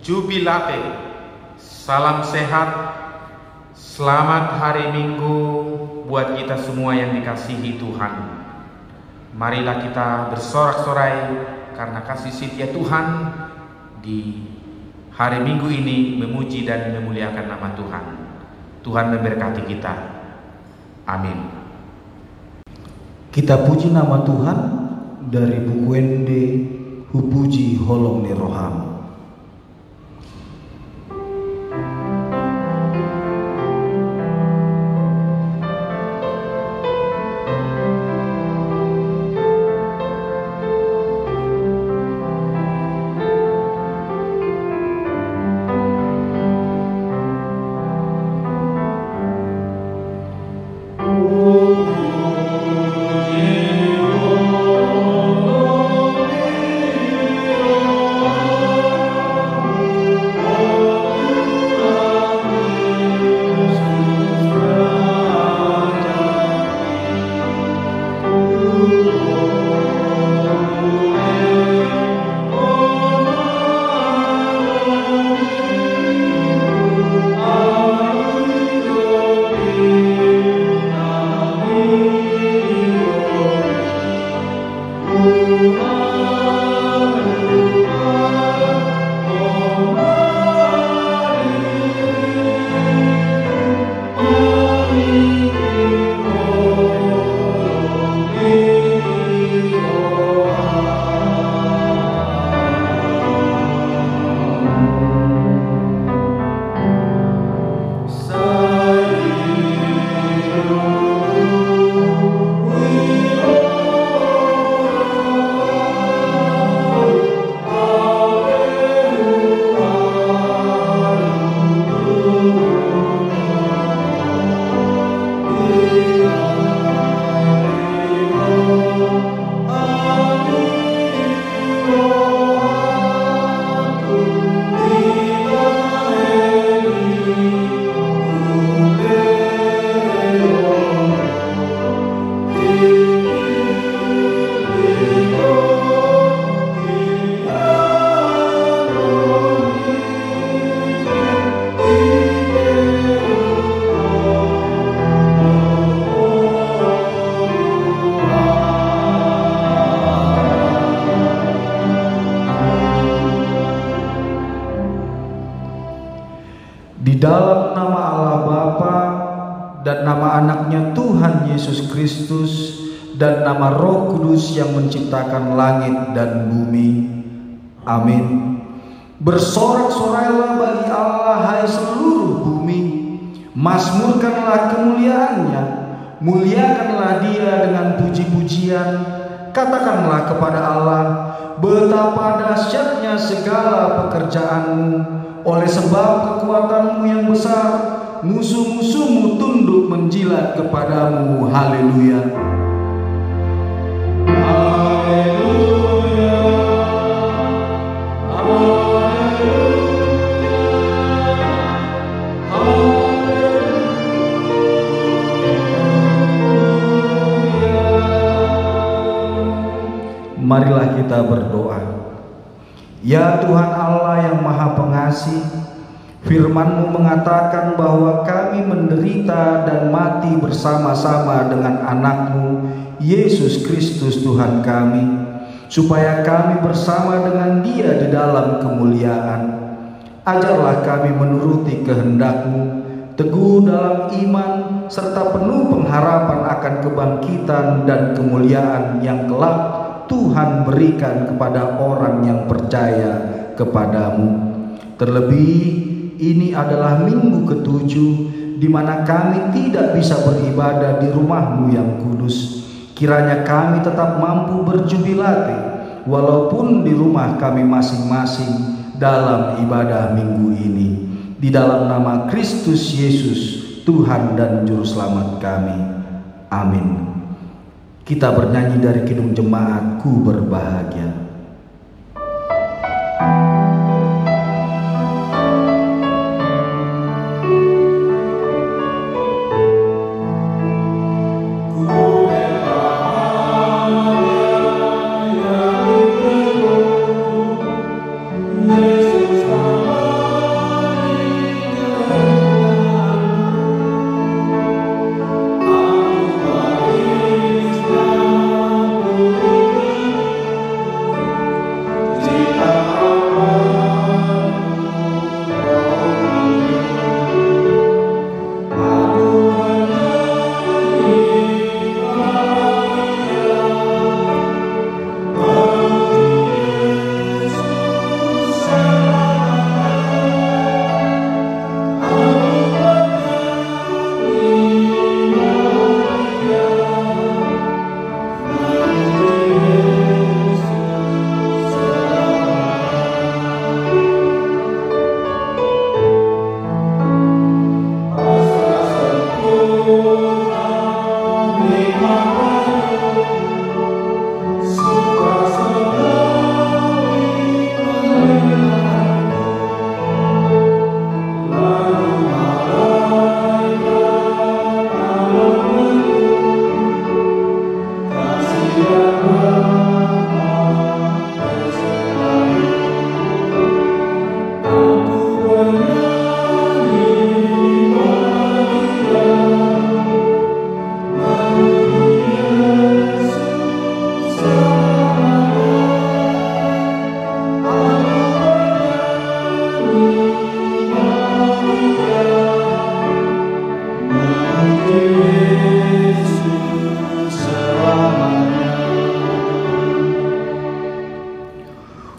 Jubilate, salam sehat, selamat hari Minggu buat kita semua yang dikasihi Tuhan. Marilah kita bersorak-sorai karena kasih setia Tuhan di hari Minggu ini, memuji dan memuliakan nama Tuhan. Tuhan memberkati kita. Amin. Kita puji nama Tuhan dari buku Ende Hupuji Holong ni Roham. Di dalam nama Allah Bapa dan nama anaknya Tuhan Yesus Kristus dan nama Roh Kudus yang menciptakan langit dan bumi. Amin. Bersorak-sorailah bagi Allah hai seluruh bumi, mazmurkanlah kemuliaannya, muliakanlah Dia dengan puji-pujian. Katakanlah kepada Allah, betapa dahsyatnya segala pekerjaanmu. Oleh sebab kekuatanmu yang besar, musuh-musuhmu tunduk menjilat kepadamu. Haleluya. Haleluya. Marilah kita berdoa. Ya Tuhan Allah yang Maha Pengasih, firman-Mu mengatakan bahwa kami menderita dan mati bersama-sama dengan anak-Mu, Yesus Kristus Tuhan kami, supaya kami bersama dengan Dia di dalam kemuliaan. Ajarlah kami menuruti kehendak-Mu, teguh dalam iman, serta penuh pengharapan akan kebangkitan dan kemuliaan yang kelak Tuhan berikan kepada orang yang percaya kepadamu. Terlebih ini adalah minggu ke-7 di mana kami tidak bisa beribadah di rumah-Mu yang kudus. Kiranya kami tetap mampu berjubilate walaupun di rumah kami masing-masing dalam ibadah minggu ini. Di dalam nama Kristus Yesus, Tuhan dan Juru Selamat kami. Amin. Kita bernyanyi dari Kidung Jemaat, Ku Berbahagia.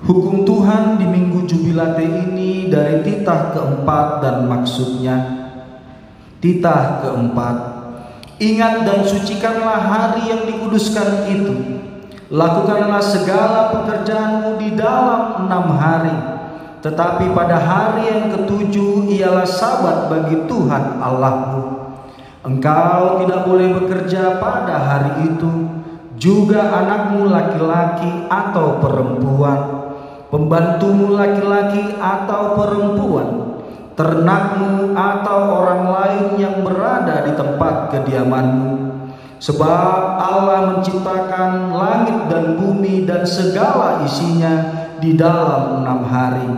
Hukum Tuhan di Minggu Jubilate ini dari titah keempat dan maksudnya. Titah keempat, ingat dan sucikanlah hari yang dikuduskan itu. Lakukanlah segala pekerjaanmu di dalam 6 hari. Tetapi pada hari yang ketujuh ialah sabat bagi Tuhan Allahmu. Engkau tidak boleh bekerja pada hari itu, juga anakmu laki-laki atau perempuan, pembantumu laki-laki atau perempuan, ternakmu atau orang lain yang berada di tempat kediamanmu. Sebab Allah menciptakan langit dan bumi dan segala isinya di dalam 6 hari.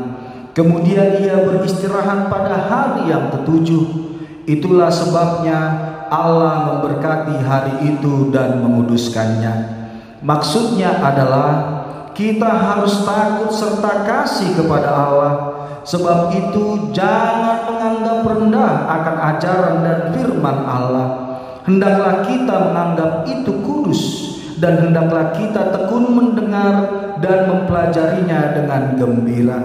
Kemudian ia beristirahat pada hari yang ketujuh. Itulah sebabnya Allah memberkati hari itu dan menguduskannya. Maksudnya adalah kita harus takut serta kasih kepada Allah. Sebab itu jangan menganggap rendah akan ajaran dan firman Allah. Hendaklah kita menganggap itu kudus, dan hendaklah kita tekun mendengar dan mempelajarinya dengan gembira.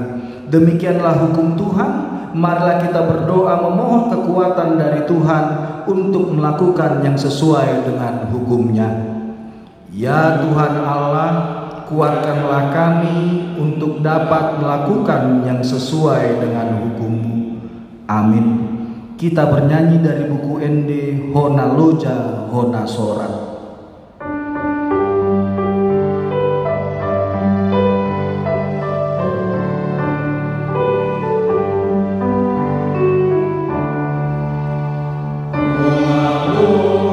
Demikianlah hukum Tuhan. Marilah kita berdoa memohon kekuatan dari Tuhan untuk melakukan yang sesuai dengan hukum-Nya. Ya Tuhan Allah, kuatkanlah kami untuk dapat melakukan yang sesuai dengan hukum-Mu. Amin. Kita bernyanyi dari buku Ende Hona Loja Hona Sorat. Oh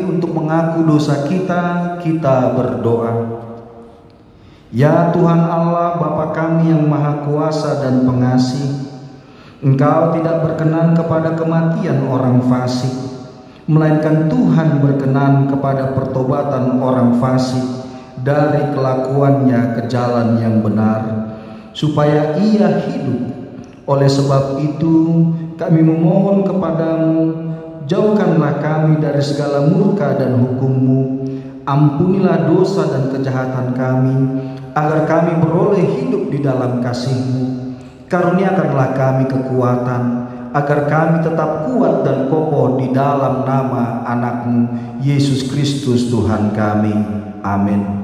untuk mengaku dosa kita, kita berdoa. Ya Tuhan Allah, Bapa kami yang Maha Kuasa dan Pengasih, Engkau tidak berkenan kepada kematian orang fasik, melainkan Tuhan berkenan kepada pertobatan orang fasik dari kelakuannya ke jalan yang benar, supaya ia hidup. Oleh sebab itu kami memohon kepadamu, jauhkanlah kami dari segala murka dan hukum-Mu. Ampunilah dosa dan kejahatan kami, agar kami beroleh hidup di dalam kasih-Mu. Karuniakanlah kami kekuatan, agar kami tetap kuat dan kokoh di dalam nama anak-Mu, Yesus Kristus Tuhan kami. Amin.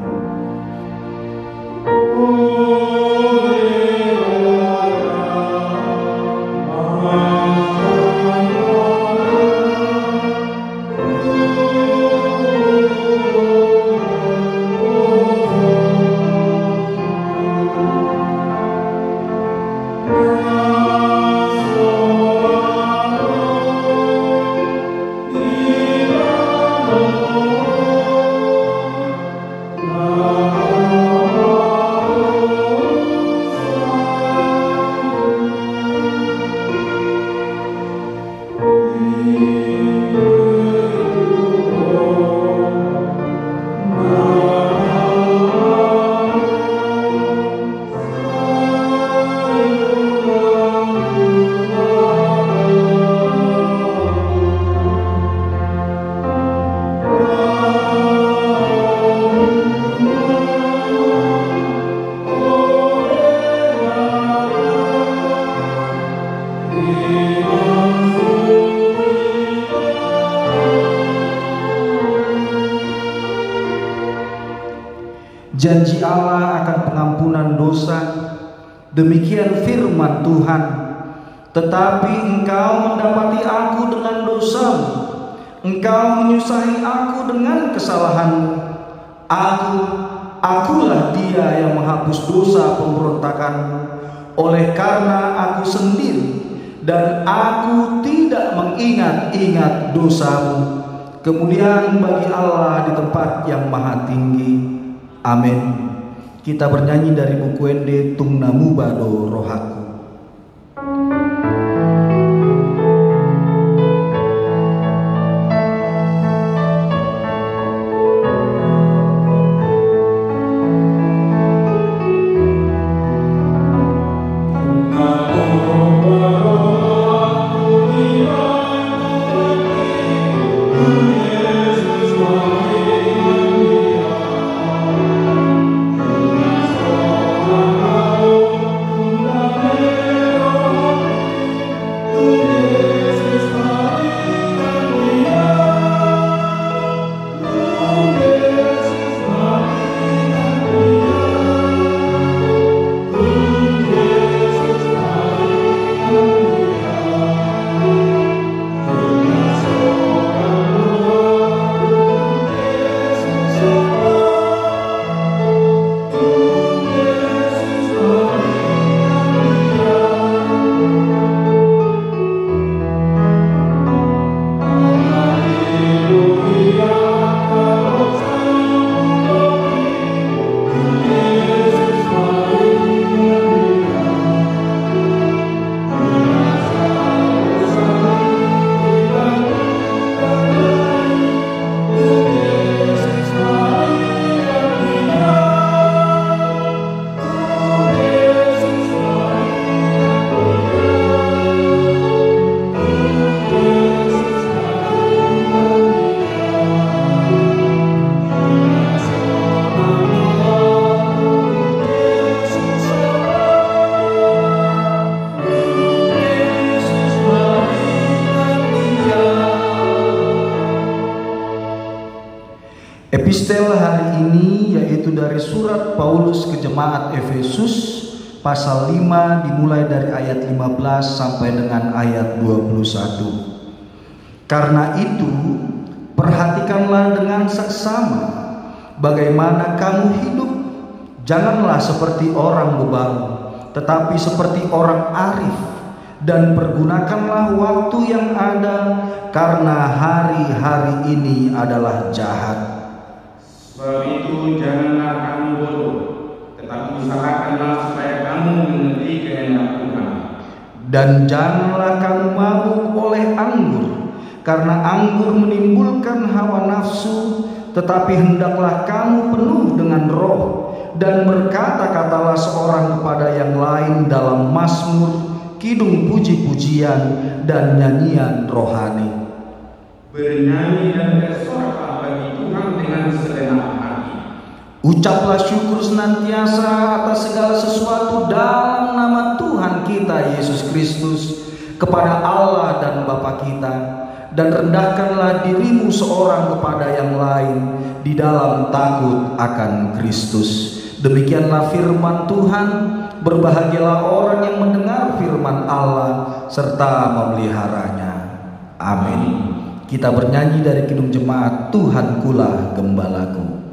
Janji Allah akan pengampunan dosa, demikian firman Tuhan. Tetapi engkau mendapati aku dengan dosamu, engkau menyusahi aku dengan kesalahanmu. Akulah dia yang menghapus dosa pemberontakanmu, oleh karena aku sendiri, dan aku tidak mengingat-ingat dosamu. Kemuliaan bagi Allah di tempat yang maha tinggi. Amin. Kita bernyanyi dari buku Ende Tung Namu Bado Rohaku. Epistel hari ini yaitu dari surat Paulus ke jemaat Efesus pasal 5 dimulai dari ayat 15 sampai dengan ayat 21. Karena itu perhatikanlah dengan seksama bagaimana kamu hidup. Janganlah seperti orang bebalu, tetapi seperti orang arif, dan pergunakanlah waktu yang ada, karena hari-hari ini adalah jahat. Sebab itu janganlah kamu bodoh, tetapi usahakanlah supaya kamu mengerti kehendak Tuhan. Dan janganlah kamu mabuk oleh anggur, karena anggur menimbulkan hawa nafsu, tetapi hendaklah kamu penuh dengan Roh, dan berkata-katalah seorang kepada yang lain dalam mazmur, kidung puji-pujian, dan nyanyian rohani. Bernyanyi dan bersoraklah bagi Tuhan dengan segenap hati. Ucaplah syukur senantiasa atas segala sesuatu dalam nama Tuhan kita Yesus Kristus kepada Allah dan Bapa kita, dan rendahkanlah dirimu seorang kepada yang lain di dalam takut akan Kristus. Demikianlah firman Tuhan. Berbahagialah orang yang mendengar firman Allah serta memeliharanya. Amin. Kita bernyanyi dari Kidung Jemaat, Tuhankulah Gembalaku.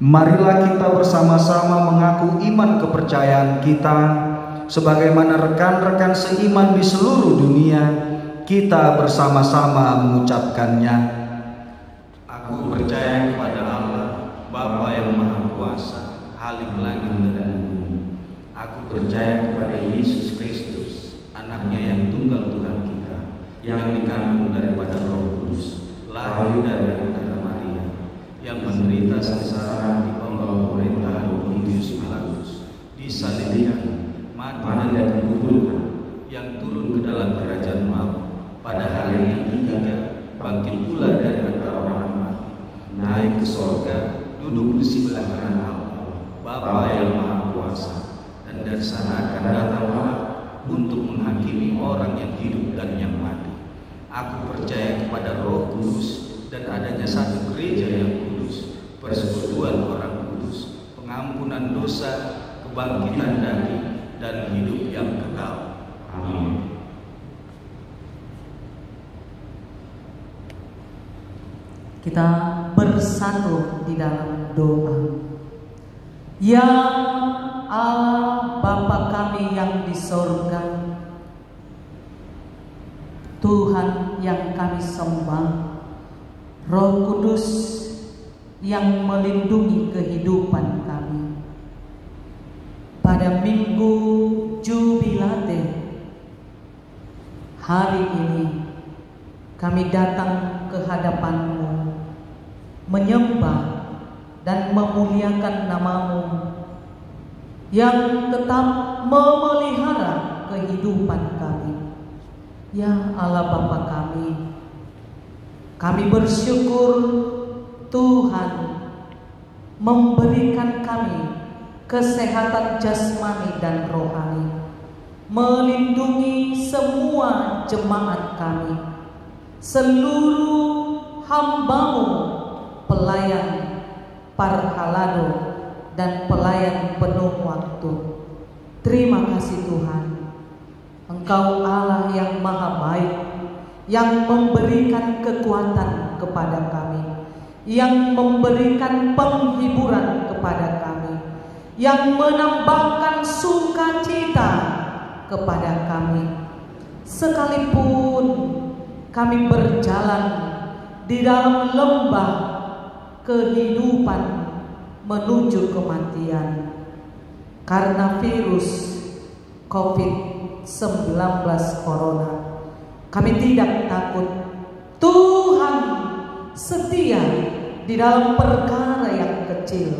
Marilah kita bersama-sama mengaku iman kepercayaan kita sebagaimana rekan-rekan seiman di seluruh dunia. Kita bersama-sama mengucapkannya. Aku percaya kepada Allah, Bapa yang Maha Kuasa, Khalik langit dan bumi. Aku percaya kepada Yesus Kristus, anaknya yang tunggal Tuhan kita, yang dikandung daripada Roh Kudus, lahir dari Bunda Maria, yang menderita sengsara di bawah pemerintahan Pontius Pilatus, disalibkan, mati dan dikuburkan, yang turun ke dalam kerajaan maut, pada hari yang ketiga bangkit pula dari antara orang mati, naik ke sorga, duduk di sebelah kanan Allah, Bapa yang Maha Kuasa, dan dari sana akan datang untuk menghakimi orang yang hidup dan yang mati. Aku percaya kepada Roh Kudus dan adanya satu gereja yang kudus, persekutuan orang kudus, pengampunan dosa, kebangkitan daging, dan hidup yang kekal. Amin. Kita bersatu di dalam doa. Ya Allah, Bapa kami yang di sorga, Tuhan yang kami sembah, Roh Kudus yang melindungi kehidupan kami. Pada Minggu Jubilate hari ini kami datang ke hadapan-Mu, menyembah dan memuliakan nama-Mu yang tetap memelihara kehidupan kami. Ya Allah Bapa kami bersyukur Tuhan memberikan kami kesehatan jasmani dan rohani, melindungi semua jemaat kami, seluruh hamba-Mu, pelayan Parhalado dan pelayan penuh waktu. Terima kasih Tuhan, Engkau Allah yang maha baik, yang memberikan kekuatan kepada kami, yang memberikan penghiburan kepada kami, yang menambahkan sukacita kepada kami. Sekalipun kami berjalan di dalam lembah kehidupan menuju kematian karena virus COVID-19 corona, kami tidak takut. Tuhan setia di dalam perkara yang kecil,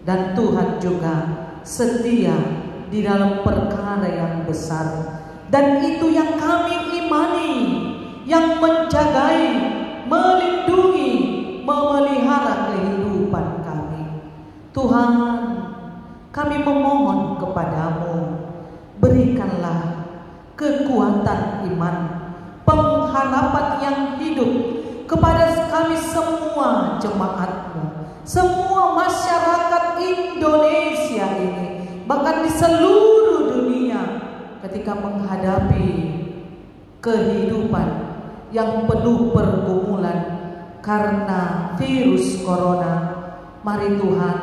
dan Tuhan juga setia di dalam perkara yang besar. Dan itu yang kami imani, yang menjagai, melindungi, memelihara kehidupan kami. Tuhan, kami memohon kepadamu, berikanlah kekuatan iman, pengharapan yang hidup kepada kami semua jemaat-Mu, semua masyarakat Indonesia ini, bahkan di seluruh dunia, ketika menghadapi kehidupan yang penuh pergumulan karena virus corona. Mari Tuhan,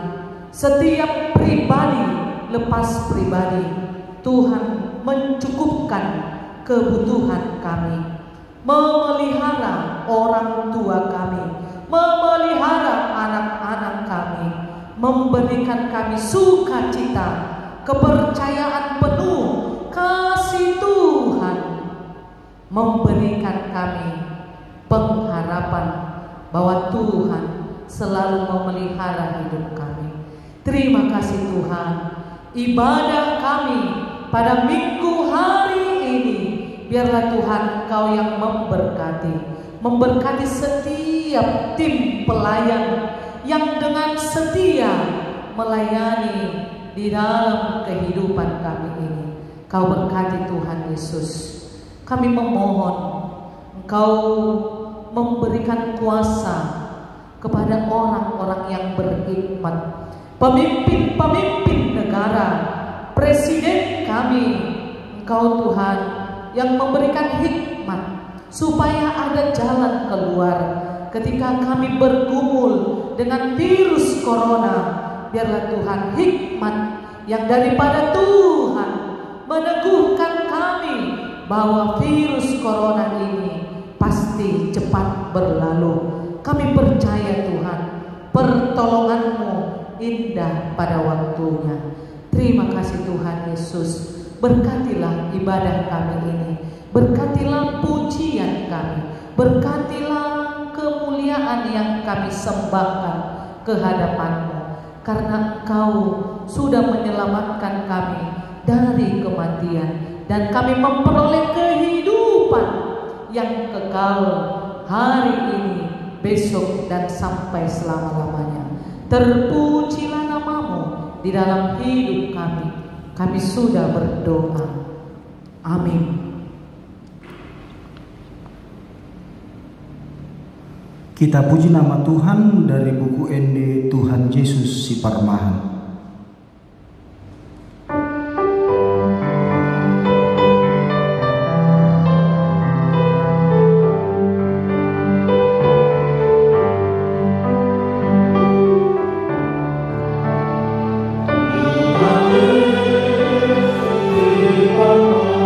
setiap pribadi lepas pribadi, Tuhan mencukupkan kebutuhan kami, memelihara orang tua kami, memelihara anak-anak kami, memberikan kami sukacita, kepercayaan penuh, kasih Tuhan, memberikan kami pengharapan bahwa Tuhan selalu memelihara hidup kami. Terima kasih Tuhan. Ibadah kami pada minggu hari ini, biarlah Tuhan Engkau yang memberkati setiap tim pelayan yang dengan setia melayani di dalam kehidupan kami ini. Kau berkati Tuhan Yesus. Kami memohon Engkau memberikan kuasa kepada orang-orang yang berhikmat, pemimpin-pemimpin negara, presiden kami. Engkau Tuhan yang memberikan hikmat supaya ada jalan keluar ketika kami bergumul dengan virus corona. Biarlah Tuhan hikmat yang daripada Tuhan meneguhkan kami bahwa virus corona ini pasti cepat berlalu. Kami percaya Tuhan, pertolongan-Mu indah pada waktunya. Terima kasih Tuhan Yesus. Berkatilah ibadah kami ini, berkatilah pujian kami, berkatilah kemuliaan yang kami sembahkan ke hadapan-Mu, karena Engkau sudah menyelamatkan kami dari kematian, dan kami memperoleh kehidupan yang kekal hari ini, besok, dan sampai selama-lamanya. Terpujilah nama-Mu di dalam hidup kami. Kami sudah berdoa. Amin. Kita puji nama Tuhan dari buku ND Tuhan Yesus si Parmahan. Oh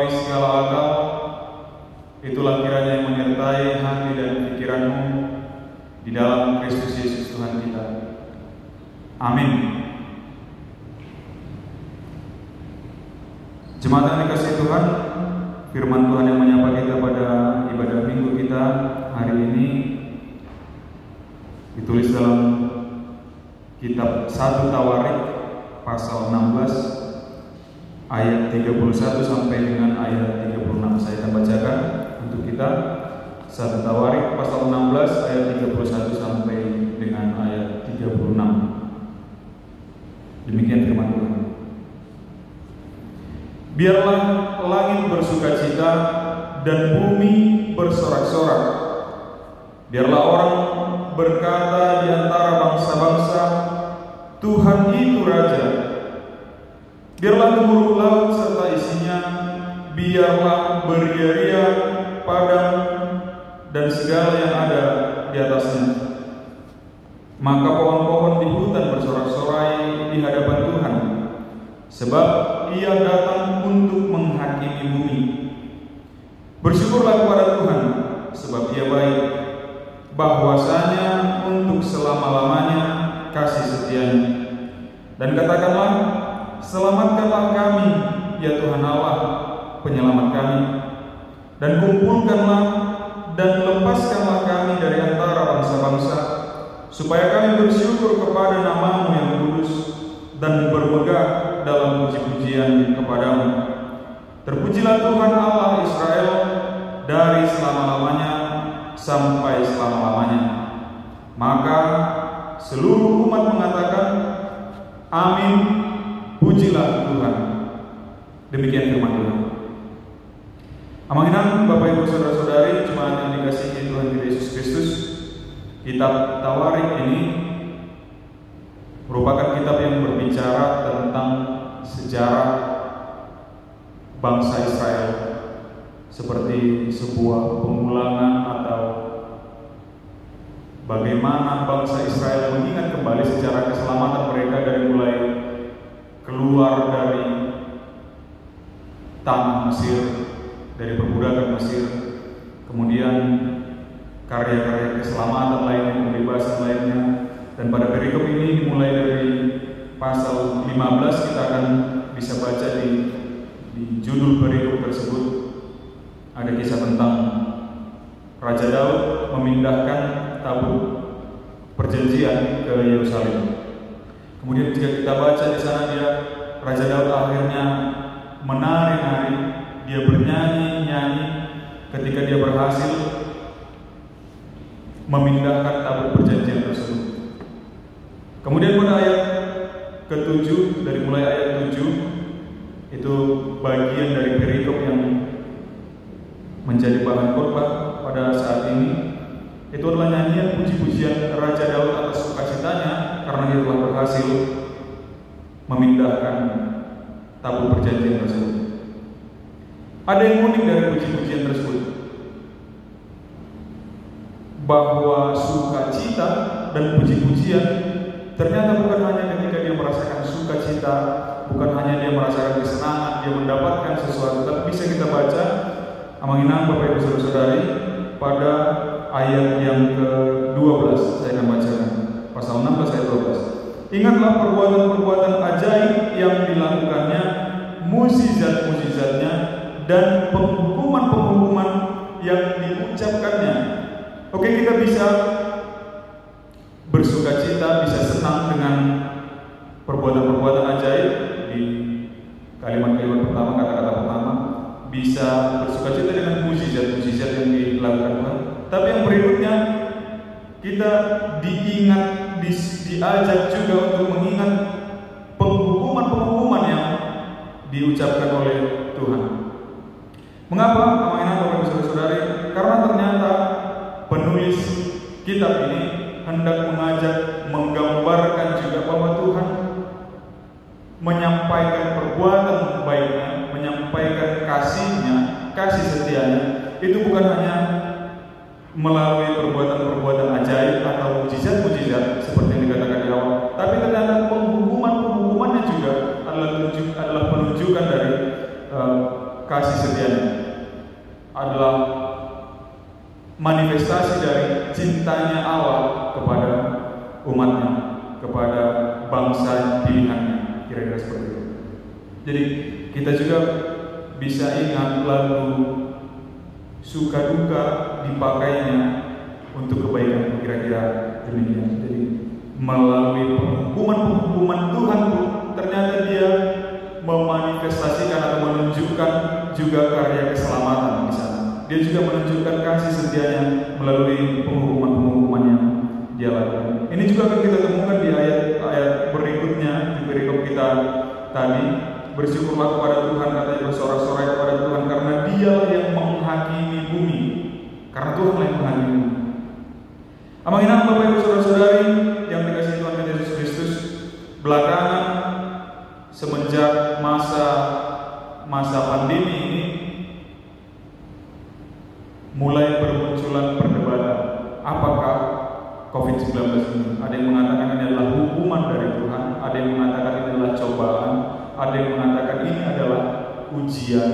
melampaui segala akal, itulah kiranya yang menyertai hati dan pikiranmu di dalam Kristus Yesus Tuhan kita. Amin. Jemaat yang dikasihi Tuhan, firman Tuhan yang menyapa kita pada ibadah minggu kita hari ini ditulis dalam kitab 1 Tawarik pasal 16 ayat 31 sampai dengan ayat 36. Saya akan bacakan untuk kita 1 Tawarik pasal 16 ayat 31 sampai dengan ayat 36. Demikian firman Tuhan. Biarlah langit bersukacita dan bumi bersorak-sorak. Biarlah orang berkata di antara bangsa-bangsa, Tuhan itu Raja. Biarlah gemuruh laut serta isinya, biarlah beria-ria padang dan segala yang ada di atasnya. Maka pohon-pohon di hutan bersorak-sorai di hadapan Tuhan, sebab Ia datang untuk menghakimi bumi. Bersyukurlah kepada Tuhan, sebab Ia baik, bahwasanya untuk selama-lamanya kasih setianya. Dan katakanlah, selamatkanlah kami, ya Tuhan Allah, penyelamat kami. Dan kumpulkanlah dan lepaskanlah kami dari antara bangsa-bangsa, supaya kami bersyukur kepada nama-Mu yang kudus dan bermegah dalam puji-pujian kepadamu. Terpujilah Tuhan Allah Israel dari selama-lamanya sampai selama-lamanya. Maka seluruh umat mengatakan, Amin, pujilah Tuhan. Demikian firman Tuhan. Amanginan Bapak Ibu Saudara-saudari, jemaat yang dikasihi Tuhan Yesus Kristus, kitab Tawarik ini merupakan kitab yang berbicara tentang sejarah bangsa Israel, seperti sebuah pengulangan atau bagaimana bangsa Israel mengingat kembali sejarah keselamatan mereka dari mulai keluar dari tanah Mesir, dari perbudakan Mesir, kemudian karya-karya keselamatan lainnya, pembebasan lainnya. Dan pada perikop ini dimulai dari pasal 15, kita akan bisa baca di judul perikop tersebut ada kisah tentang Raja Daud memindahkan tabut perjanjian ke Yerusalem. Kemudian jika kita baca di sana, Raja Daud akhirnya menari-nari, dia bernyanyi-nyanyi ketika dia berhasil memindahkan tabut perjanjian tersebut. Kemudian pada ayat ke-7, dari mulai ayat 7, itu bagian dari perikop yang menjadi bahan khotbah pada saat ini. Itu adalah nyanyian puji-pujian Raja Daud atas sukacitanya karena dia telah berhasil memindahkan tabut perjanjian tersebut. Ada yang unik dari puji-pujian tersebut, bahwa sukacita dan puji-pujian ternyata bukan hanya ketika dia merasakan sukacita, bukan hanya dia merasakan kesenangan, dia mendapatkan sesuatu, tapi bisa kita baca amanginan Bapak Ibu Saudara-saudari pada ayat yang ke-12. Saya akan bacakan pasal 16 ayat 12. Ingatlah perbuatan-perbuatan ajaib yang dilakukannya, mukjizat-mukjizatnya, dan penghukuman-penghukuman yang diucapkannya. Oke, kita bisa bersukacita, bisa senang dengan perbuatan-perbuatan ajaib di kalimat-kalimat pertama, kata-kata pertama. Bisa bersukacita dengan mukjizat-mukjizat yang dilakukan Tuhan. Tapi yang berikutnya, kita diajak juga untuk mengingat penghukuman-penghukuman yang diucapkan oleh Tuhan. Mengapa amanah Bapak Ibu Saudara-saudari? Karena ternyata penulis kitab ini hendak mengajak, menggambarkan juga bahwa Tuhan menyampaikan perbuatan baiknya, menyampaikan kasih-Nya, kasih setianya. Itu bukan hanya melalui perbuatan-perbuatan ajaib atau mukjizat-mukjizat seperti yang dikatakan di awal, tapi ternyata penghukuman-penghukumannya juga adalah penunjukan dari kasih setia cintanya Allah kepada umatnya, kepada bangsa pilihannya, kira-kira seperti itu. Jadi kita juga bisa ingat lagu suka duka dipakainya untuk kebaikan, kira-kira demikian. Jadi melalui penghukuman Tuhan pun ternyata dia memanifestasikan atau menunjukkan juga karya keselamatan di sana. Dia juga menunjukkan kasih setianya melalui penghukuman yang dia lakukan. Ini juga akan kita temukan di ayat-ayat berikutnya di perikop kita tadi. Bersyukurlah kepada Tuhan, katanya, bersorak-sorai kepada Tuhan karena Dia yang menghakimi bumi. Karena Tuhan yang menghakimi bumi. Amanginam Bapak Ibu Saudara-saudari yang dikasihi Tuhan Yesus Kristus, belakangan semenjak masa pandemi ini mulai bermunculan perdebatan. Apakah COVID-19 ini? Ada yang mengatakan ini adalah hukuman dari Tuhan, ada yang mengatakan ini adalah cobaan, ada yang mengatakan ini adalah ujian.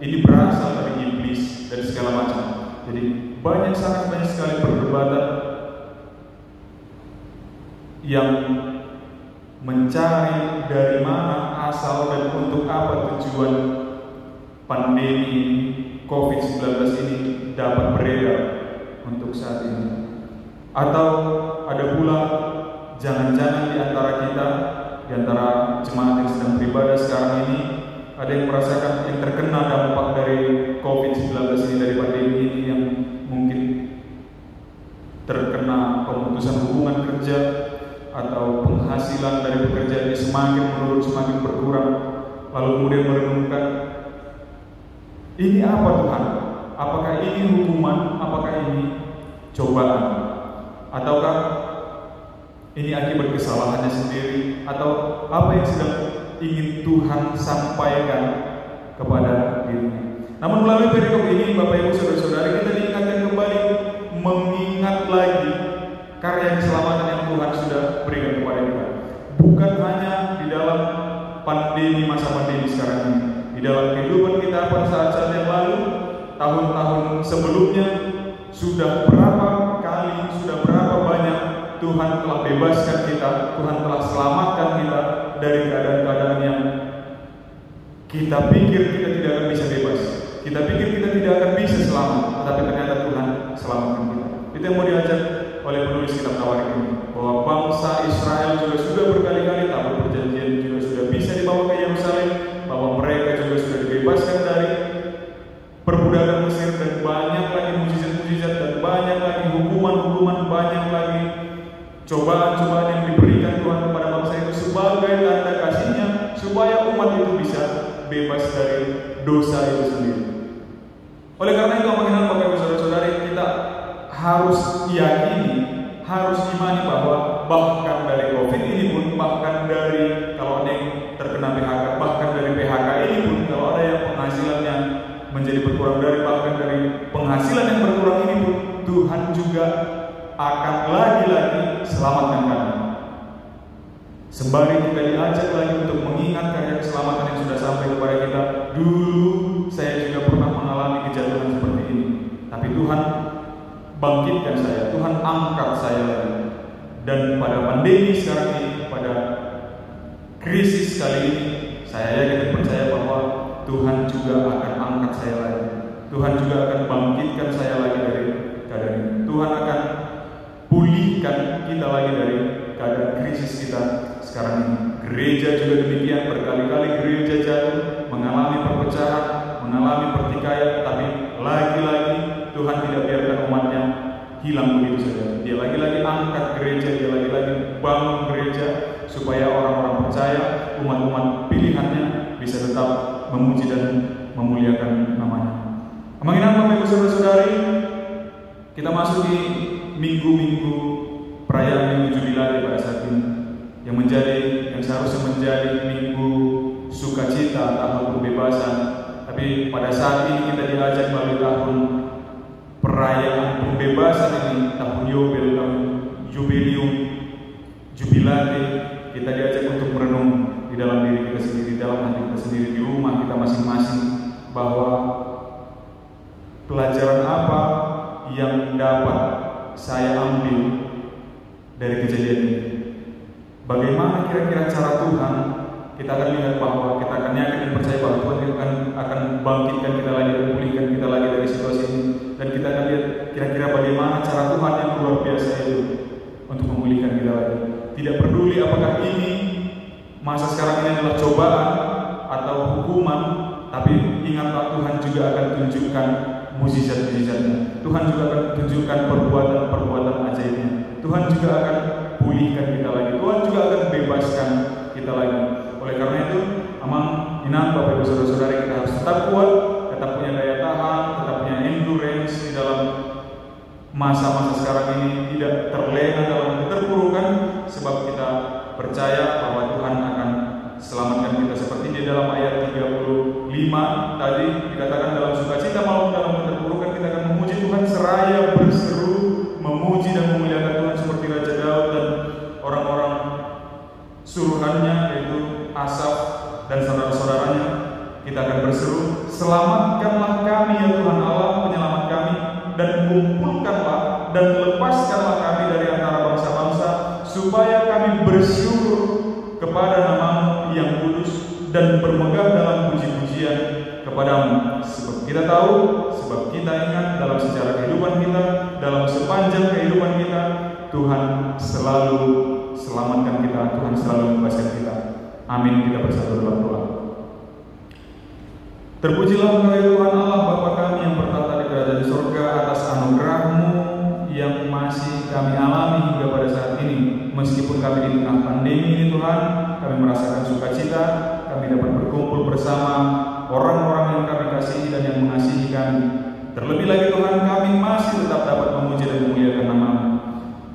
Ini berasal dari iblis dan segala macam. Jadi sangat banyak sekali perdebatan yang mencari dari mana asal dan untuk apa tujuan pandemi COVID-19 ini dapat beredar untuk saat ini. Atau ada pula jangan-jangan di antara kita, di antara jemaat yang sedang beribadah sekarang ini, ada yang merasakan yang terkena dampak dari COVID-19 ini, dari pandemi ini, yang mungkin terkena pemutusan hubungan kerja atau penghasilan dari pekerjaan ini semakin menurun, semakin berkurang, lalu kemudian merenungkan, ini apa Tuhan? Apakah ini hukuman? Apakah ini cobaan? Ataukah ini akibat kesalahannya sendiri? Atau apa yang sedang ingin Tuhan sampaikan kepada dirinya? Namun melalui perikop ini, Bapak Ibu Saudara-saudari, kita diingatkan kembali mengingat lagi karya keselamatan yang Tuhan sudah berikan kepada kita. Bukan hanya di dalam masa pandemi sekarang ini, di dalam kehidupan kita pada saat-saat yang lalu, tahun-tahun sebelumnya, sudah berapa kali, sudah berapa banyak Tuhan telah bebaskan kita, Tuhan telah selamatkan kita dari keadaan-keadaan yang kita pikir kita tidak akan bisa bebas, kita pikir kita tidak akan bisa selamat, tetapi ternyata Tuhan selamatkan kita. Itu yang mau diajak oleh penulis kitab Tawarik ini, bahwa bangsa Israel juga sudah berkali-kali Tabut Perjanjian juga sudah bisa dibawa ke Yerusalem, bahwa mereka juga sudah dibebaskan dari perbudakan Mesir, dan banyak lagi mujizat-mujizat, dan banyak lagi hukuman-hukuman, banyak lagi cobaan-cobaan yang diberikan Tuhan kepada bangsa itu sebagai tanda kasih-Nya supaya umat itu bisa bebas dari dosa itu sendiri. Oleh karena itu, mengenal Bapak Ibu Saudara-saudari, kita harus yakini, harus imani bahwa bahkan dari COVID ini pun, bahkan dari kalau ada yang terkena PHK, bahkan dari PHK ini pun, kalau ada yang penghasilannya menjadi berkurang, bahkan dari penghasilan yang berkurang ini pun, Tuhan juga akan lagi-lagi selamatkan kami. Sembari kita diajak lagi untuk mengingat karya keselamatan yang sudah sampai kepada kita. Dulu saya juga pernah mengalami kejatuhan seperti ini, tapi Tuhan bangkitkan saya, Tuhan angkat saya lagi. Dan pada pandemi sekarang ini, pada krisis kali ini, saya yakin dan percaya bahwa Tuhan juga akan angkat saya lagi. Tuhan juga akan bangkitkan saya lagi dari keadaan ini. Tuhan akan pulihkan kita lagi dari keadaan krisis kita sekarang ini. Gereja juga demikian, berkali-kali gereja jatuh, mengalami perpecahan, mengalami pertikaian, tapi lagi-lagi Tuhan tidak biarkan umatnya hilang begitu saja. Dia lagi-lagi angkat gereja, dia lagi-lagi bangun gereja supaya orang-orang percaya, umat-umat pilihannya bisa tetap memuji dan memuliakan namanya. Mengingat Bapak Ibu Saudara-saudari, kita masuk di minggu-minggu perayaan Minggu Jubilate pada saat ini, yang seharusnya menjadi minggu sukacita, tahun pembebasan. Tapi pada saat ini kita diajak melalui tahun perayaan pembebasan ini, tahun Yobel, tahun Jubilium, Jubilate, kita diajak untuk merenung di dalam diri kita sendiri, dalam hati kita sendiri, di rumah kita masing-masing, bahwa pelajaran apa yang dapat saya ambil dari kejadian ini? Bagaimana kira-kira cara Tuhan? Kita akan lihat bahwa kita akan yakin dan percaya bahwa Tuhan akan bangkitkan kita lagi dan pulihkan kita lagi dari situasi ini. Dan kita akan lihat kira-kira bagaimana cara Tuhan yang luar biasa itu untuk memulihkan kita lagi. Tidak peduli apakah ini masa sekarang ini adalah cobaan atau hukuman, tapi ingatlah Tuhan juga akan tunjukkan mukjizat-mukjizatnya. Tuhan juga akan tunjukkan perbuatan-perbuatan ajaibnya. Tuhan juga akan pulihkan kita lagi. Tuhan juga akan bebaskan kita lagi. Oleh karena itu, Bapak Ibu Saudara-saudari, kita harus tetap kuat, tetap punya daya tahan, tetap punya endurance di dalam masa-masa sekarang ini, tidak terlena dalam keterpurukan, sebab kita percaya bahwa Tuhan akan selamatkan kita. Seperti di dalam ayat 35 tadi dikatakan, dalam sukacita maupun dalam keterpurukan kita akan memuji Tuhan seraya berseru, memuji dan memuliakan Tuhan seperti Raja Daud dan orang-orang suruhannya, yaitu Asaf dan saudara-saudaranya. Kita akan berseru, selamatkanlah kami ya Tuhan Allah, penyelamat kami, dan kumpulkanlah dan lepaskanlah kami dari antara bangsa-bangsa, supaya kami bersyukur kepada nama-Mu yang kudus dan bermegah dalam puji-pujian kepadamu. Sebab kita tahu, sebab kita ingat dalam sejarah kehidupan kita, dalam sepanjang kehidupan kita, Tuhan selalu selamatkan kita, Tuhan selalu membebaskan kita. Amin. Kita bersatu dalam doa. Terpujilah Engkau ya Tuhan Allah Bapa kami yang bertata di kerajaan surga, atas anugerah-Mu yang masih kami alami hingga pada saat ini. Meskipun kami di tengah pandemi ini Tuhan, kami merasakan sukacita, kami dapat berkumpul bersama orang-orang yang kami kasihi dan yang mengasihi kami. Terlebih lagi Tuhan, kami masih tetap dapat memuji dan memuliakan nama-Mu.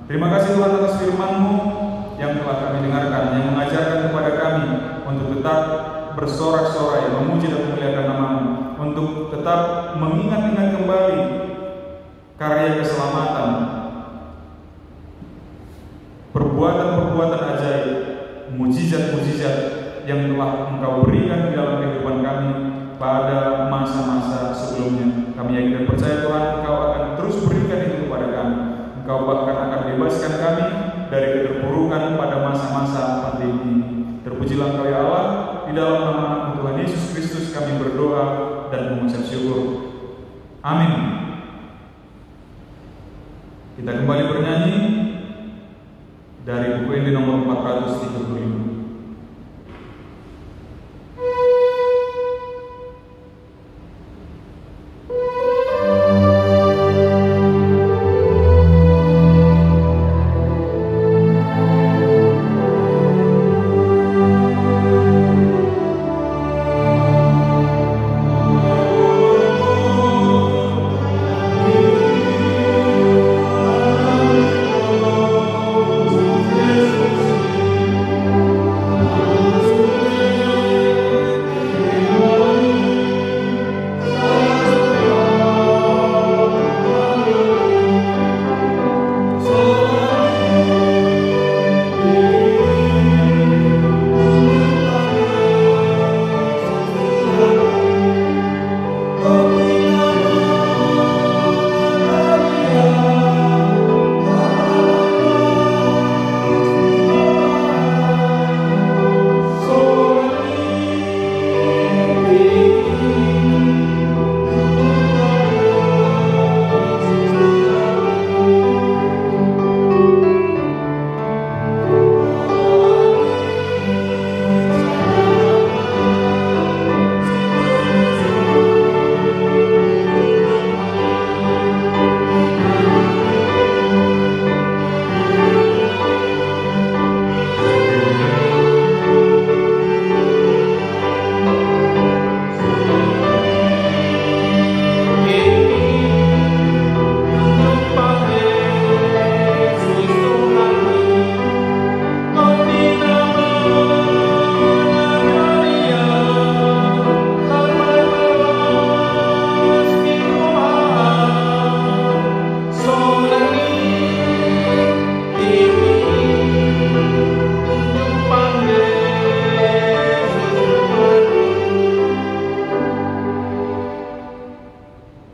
Terima kasih Tuhan atas firman-Mu yang telah kami dengarkan, yang mengajarkan kepada kami untuk tetap bersorak-sorai, memuji dan memuliakan nama-Mu, untuk tetap mengingat-ingat kembali karya keselamatan, perbuatan-perbuatan ajaib, mukjizat-mukjizat yang telah Engkau berikan di dalam kehidupan kami pada masa-masa sebelumnya. Kami yakin dan percaya Tuhan, Engkau akan terus berikan itu kepada kami. Engkau bahkan akan bebaskan kami dari keterpurukan pada masa-masa pandemi ini. Terpujilah Engkau ya Allah. Di dalam nama Tuhan Yesus Kristus kami berdoa dan mengucap syukur. Amin. Kita kembali bernyanyi dari buku ini nomor 435.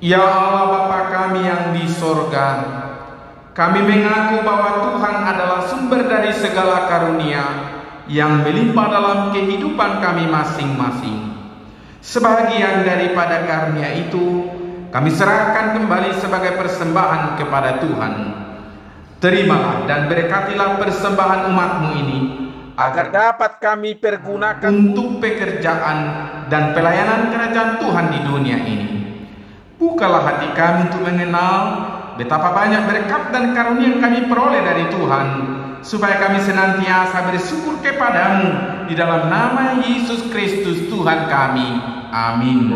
Ya Allah Bapa kami yang di sorga, Kami mengaku bahwa Tuhan adalah sumber dari segala karunia yang melimpah dalam kehidupan kami masing-masing. Sebagian daripada karunia itu kami serahkan kembali sebagai persembahan kepada Tuhan. Terimalah dan berkatilah persembahan umat-Mu ini, agar dapat kami pergunakan untuk pekerjaan dan pelayanan kerajaan Tuhan di dunia ini. Bukalah hati kami untuk mengenal betapa banyak berkat dan karunia yang kami peroleh dari Tuhan, supaya kami senantiasa bersyukur kepadamu di dalam nama Yesus Kristus Tuhan kami. Amin.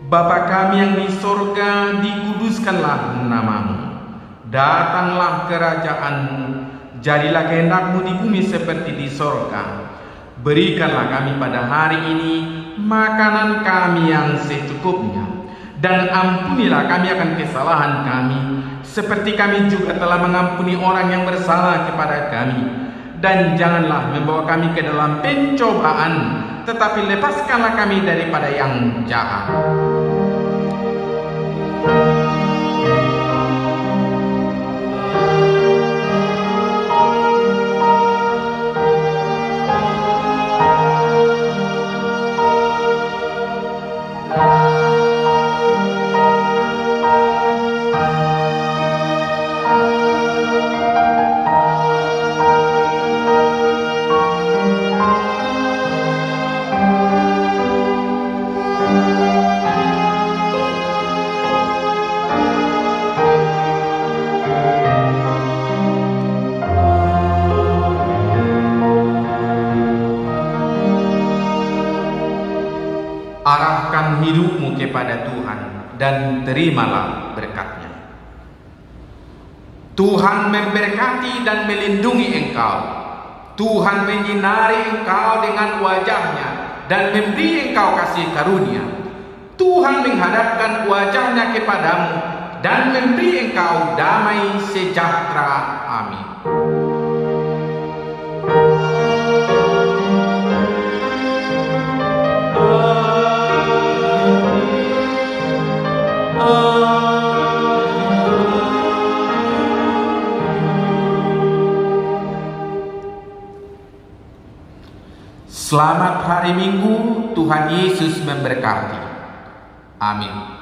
Bapa kami yang di sorga, dikuduskanlah nama-Mu. Datanglah kerajaan-Mu, jadilah kehendak-Mu di bumi seperti di sorga. Berikanlah kami pada hari ini makanan kami yang secukupnya, dan ampunilah kami akan kesalahan kami, seperti kami juga telah mengampuni orang yang bersalah kepada kami. Dan janganlah membawa kami ke dalam pencobaan, tetapi lepaskanlah kami daripada yang jahat. Arahkan hidupmu kepada Tuhan dan terimalah berkat-Nya. Tuhan memberkati dan melindungi engkau. Tuhan menyinari engkau dengan wajah-Nya dan memberi engkau kasih karunia. Tuhan menghadapkan wajah-Nya kepadamu dan memberi engkau damai sejahtera. Amin. Selamat hari Minggu, Tuhan Yesus memberkati. Amin.